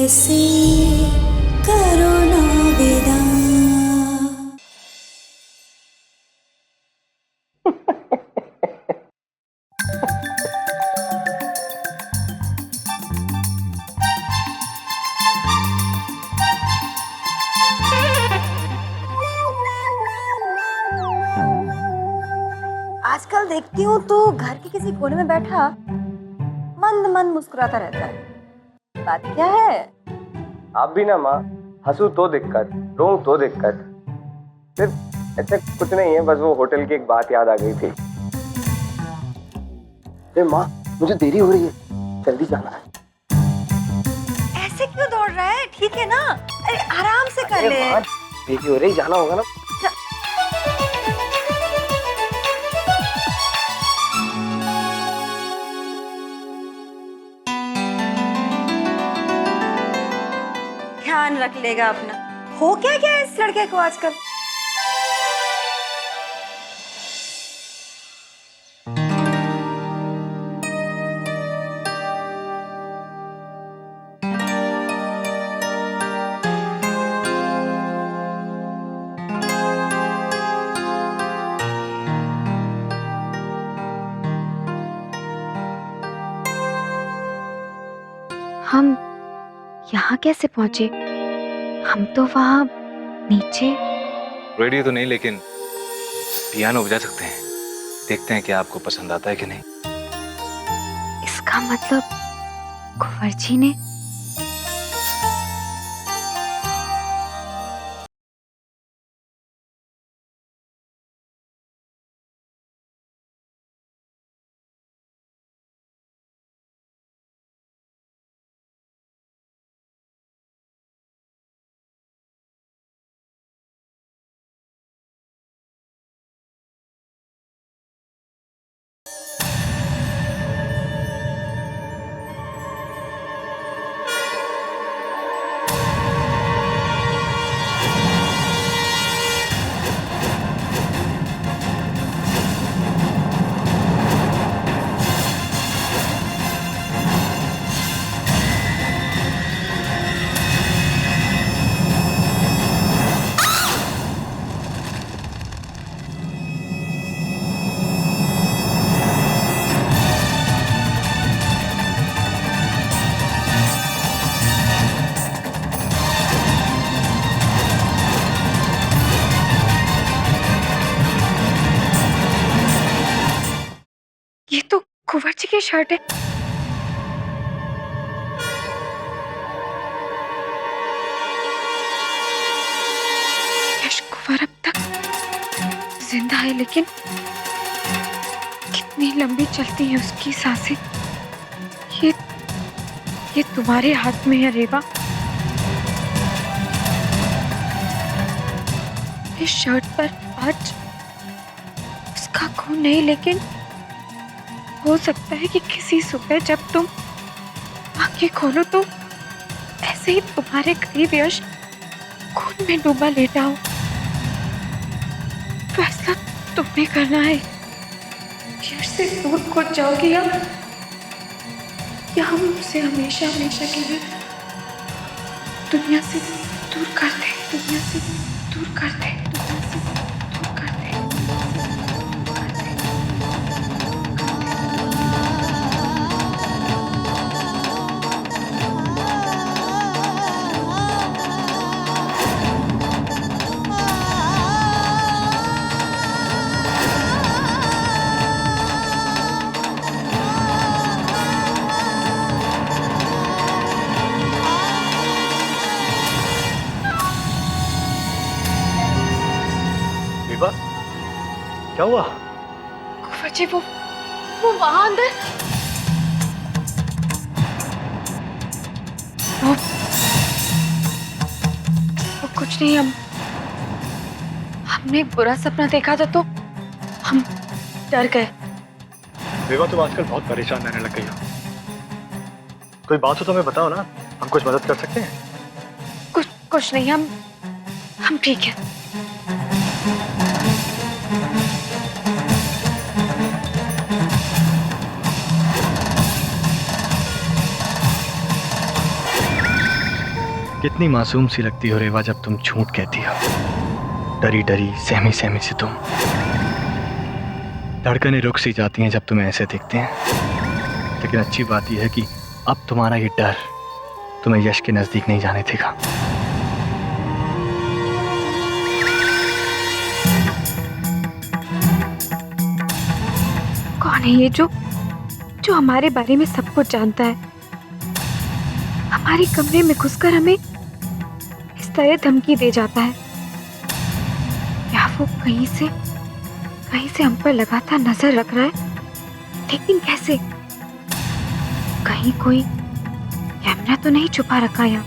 कैसे करो ना विदा। आजकल देखती हूँ तो घर के किसी कोने में बैठा मंद मंद मुस्कुराता रहता है। बात क्या है? आप भी ना माँ, हंसू तो दिक्कत, रोऊं तो दिक्कत। सिर्फ ऐसा कुछ नहीं है, बस वो होटल की एक बात याद आ गई थी। अरे माँ, मुझे देरी हो रही है, जल्दी जाना है। ऐसे क्यों दौड़ रहा है? ठीक है ना, अरे आराम से कर ले। माँ, देरी हो रही, जाना होगा ना। ध्यान रख लेगा अपना। हो क्या क्या इस लड़के को आजकल? हम यहाँ कैसे पहुंचे? हम तो वहाँ नीचे। रेडियो तो नहीं, लेकिन पियानो बजा सकते हैं। देखते हैं कि आपको पसंद आता है कि नहीं। इसका मतलब कुंवर जी ने। ये तो कुंवर जी की शर्ट है। यश कुंवर अब तक जिंदा है, लेकिन कितनी लंबी चलती है उसकी सांसें। ये तुम्हारे हाथ में है रेवा। इस शर्ट पर आज उसका खून नहीं, लेकिन हो सकता है कि किसी सुबह जब तुम आंखें खोलो तो ऐसे ही तुम्हारे करीब यश खून में डूबा लेटा हो। फैसला तुम्हें करना है। यश से दूर खुद जाओगी या हम उसे हमेशा हमेशा के लिए दुनिया से दूर कर दे, दुनिया से दूर कर दे, दुनिया से दूर कर दे। विभा, क्या हुआ? कुंवर जी वो वहां अंदर। वो कुछ नहीं, हमने एक बुरा सपना देखा था तो हम डर गए। विभा, तुम आजकल बहुत परेशान रहने लग गई हो। कोई बात हो तो हमें बताओ ना, हम कुछ मदद कर सकते हैं। कुछ नहीं, हम ठीक हैं। कितनी मासूम सी लगती हो रेवा जब तुम झूठ कहती हो। डरी डरी सहमी सहमी से तुम। धड़कनें रुक सी जाती हैं जब तुम्हें ऐसे दिखते हैं। लेकिन अच्छी बात यह है कि अब तुम्हारा ये डर तुम्हें यश के नजदीक नहीं जाने देगा। कौन है ये जो हमारे बारे में सब कुछ जानता है? हमारे कमरे में घुसकर हमें इस तरह धमकी दे जाता है। क्या वो कहीं से हम पर लगातार नजर रख रहा है? लेकिन कैसे? कहीं कोई कैमरा तो नहीं छुपा रखा यहाँ?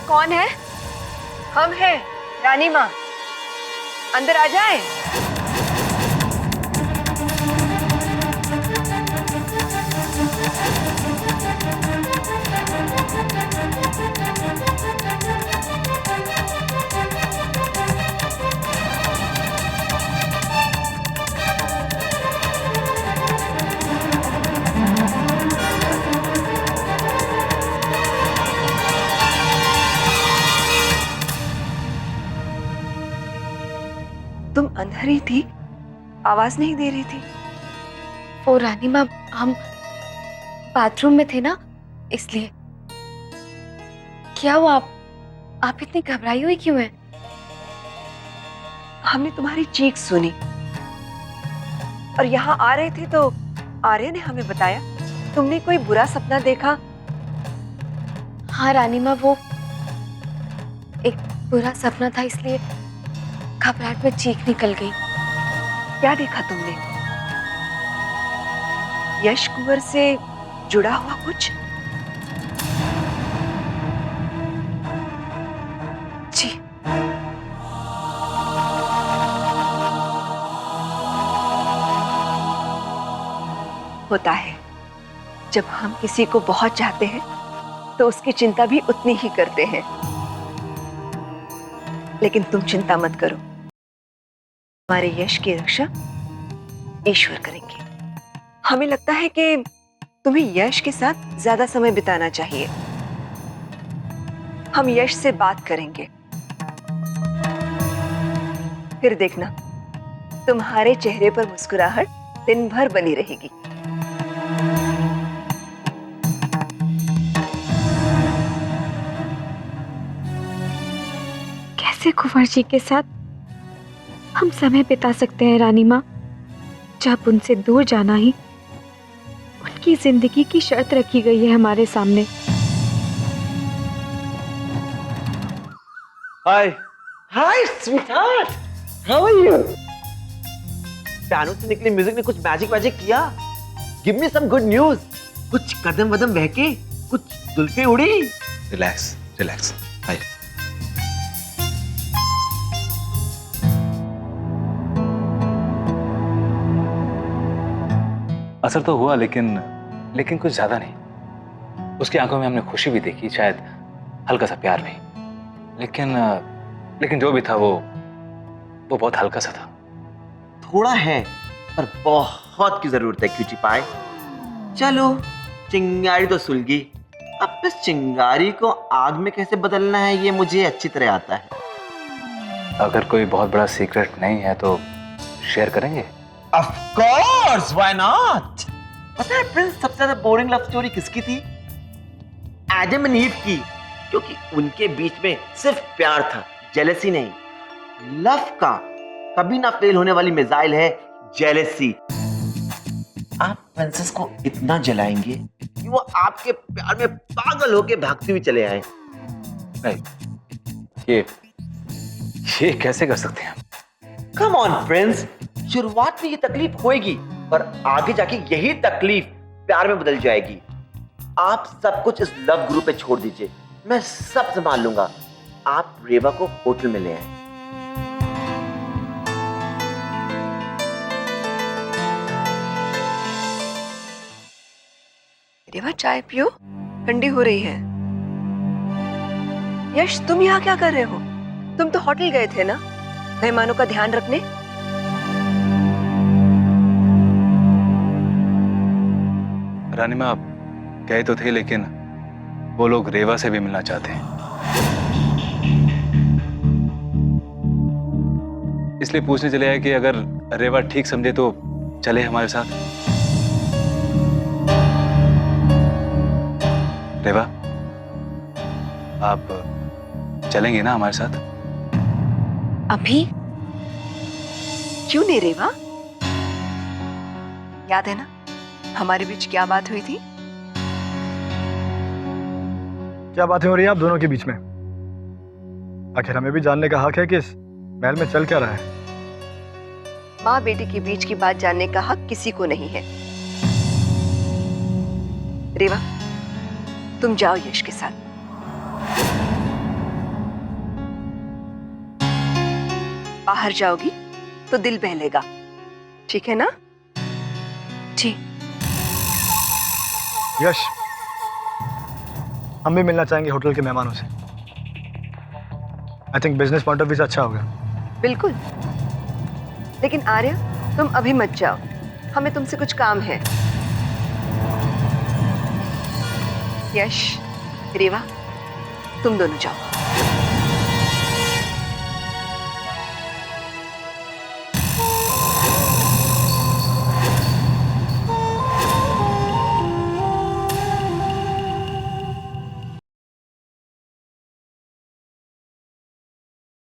कौन है? हम हैं, रानी माँ। अंदर आ जाए। तुम अंदर ही थी, आवाज नहीं दे रही थी। वो रानी माँ, हम बाथरूम में थे ना, इसलिए। क्या हुआ? आप इतनी घबराई हुई क्यों हैं? हमने तुम्हारी चीख सुनी और यहाँ आ रहे थे तो आर्य ने हमें बताया तुमने कोई बुरा सपना देखा। हाँ रानी माँ, वो एक बुरा सपना था, इसलिए घबराहट में चीख निकल गई। क्या देखा तुमने? यश कुंवर से जुड़ा हुआ कुछ? जी। होता है, जब हम किसी को बहुत चाहते हैं तो उसकी चिंता भी उतनी ही करते हैं। लेकिन तुम चिंता मत करो, हमारे यश की रक्षा ईश्वर करेंगे। हमें लगता है कि तुम्हें यश के साथ ज्यादा समय बिताना चाहिए। हम यश से बात करेंगे, फिर देखना तुम्हारे चेहरे पर मुस्कुराहट दिन भर बनी रहेगी। कैसे कुंवर जी के साथ हम समय बिता सकते हैं रानी माँ, जब उनसे दूर जाना ही उनकी जिंदगी की शर्त रखी गई है हमारे सामने। Hi hi sweetheart, how are you? Piano से निकली म्यूजिक ने कुछ मैजिक किया? Give me some good news. कुछ कदम वदम बहके, कुछ जुल्फे उड़ी? Relax relax. हाय। असर तो हुआ, लेकिन कुछ ज्यादा नहीं। उसकी आंखों में हमने खुशी भी देखी, शायद हल्का सा प्यार भी। लेकिन जो भी था वो बहुत हल्का सा था। थोड़ा है पर बहुत की जरूरत है क्यूटी पाई। चलो चिंगारी तो सुलगी, अब इस चिंगारी को आग में कैसे बदलना है ये मुझे अच्छी तरह आता है। अगर कोई बहुत बड़ा सीक्रेट नहीं है तो शेयर करेंगे? Of course, why not? पता है प्रिंस, सबसे ज्यादा बोरिंग लव स्टोरी किसकी थी? एडम एंड ईव की, क्योंकि उनके बीच में सिर्फ प्यार था, जेलसी नहीं। लव का कभी ना फेल होने वाली मिसाइल है जेलसी। आप प्रिंसेस को इतना जलाएंगे कि वो आपके प्यार में पागल होके भागती हुई चले आए। नहीं, ये कैसे कर सकते हैं? कम ऑन प्रिंस, शुरुआत में ये तकलीफ होएगी पर आगे जाके यही तकलीफ प्यार में बदल जाएगी। आप सब कुछ इस लव गुरु पे छोड़ दीजिए, मैं सब संभाल लूंगा। आप रेवा को होटल में ले आए। रेवा चाय पियो, ठंडी हो रही है। यश तुम यहाँ क्या कर रहे हो? तुम तो होटल गए थे ना मेहमानों का ध्यान रखने। रानी माँ, आप गए तो थे लेकिन वो लोग रेवा से भी मिलना चाहते हैं, इसलिए पूछने चले आए कि अगर रेवा ठीक समझे तो चले हमारे साथ। रेवा, आप चलेंगे ना हमारे साथ? अभी? क्यों नहीं रेवा? याद है ना हमारे बीच क्या बात हुई थी? क्या बातें हो रही हैं आप दोनों के बीच में? आखिर हमें भी जानने का हक है कि इस महल में चल क्या रहा है। माँ बेटी के बीच की बात जानने का हक किसी को नहीं है। रेवा, तुम जाओ यश के साथ। बाहर जाओगी तो दिल बहलेगा, ठीक है ना? जी। यश, हम भी मिलना चाहेंगे होटल के मेहमानों से। I think business point of view से अच्छा होगा। बिल्कुल, लेकिन आर्य तुम अभी मत जाओ, हमें तुमसे कुछ काम है। यश, रेवा, तुम दोनों जाओ।